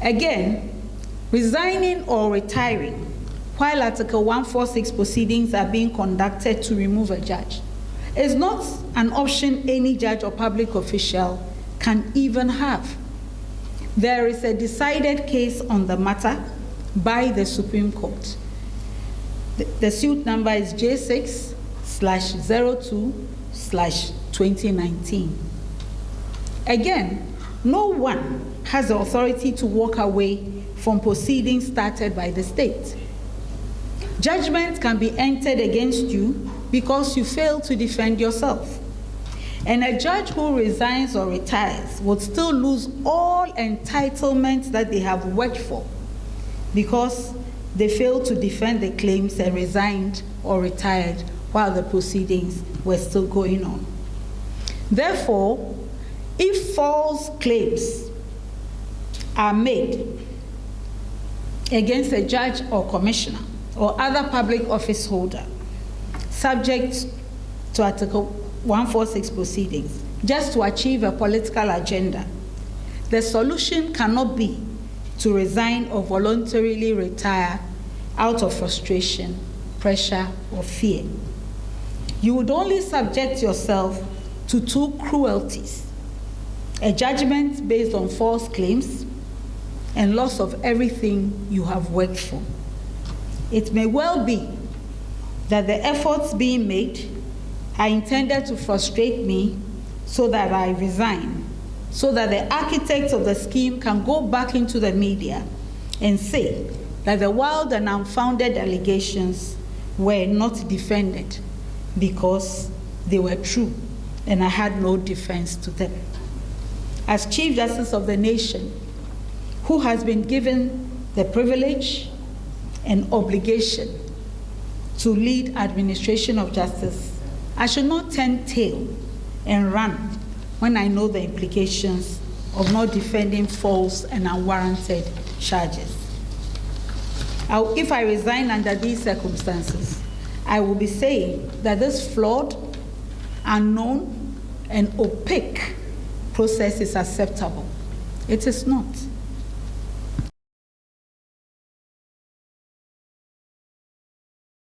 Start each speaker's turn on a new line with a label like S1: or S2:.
S1: Again, resigning or retiring while Article 146 proceedings are being conducted to remove a judge is not an option any judge or public official can even have. There is a decided case on the matter by the Supreme Court. The suit number is J6/02/2019. Again, no one has the authority to walk away from proceedings started by the state. Judgment can be entered against you because you failed to defend yourself. And a judge who resigns or retires would still lose all entitlements that they have worked for because they failed to defend the claims and resigned or retired while the proceedings were still going on. Therefore, if false claims are made against a judge or commissioner or other public office holder subject to Article 146 proceedings just to achieve a political agenda, the solution cannot be to resign or voluntarily retire out of frustration, pressure, or fear. You would only subject yourself to two cruelties: a judgment based on false claims and loss of everything you have worked for. It may well be that the efforts being made are intended to frustrate me so that I resign, so that the architects of the scheme can go back into the media and say that the wild and unfounded allegations were not defended because they were true and I had no defense to them. As Chief Justice of the nation, who has been given the privilege and obligation to lead administration of justice, I should not turn tail and run when I know the implications of not defending false and unwarranted charges. If I resign under these circumstances, I will be saying that this flawed, unknown, and opaque process is acceptable. It is not.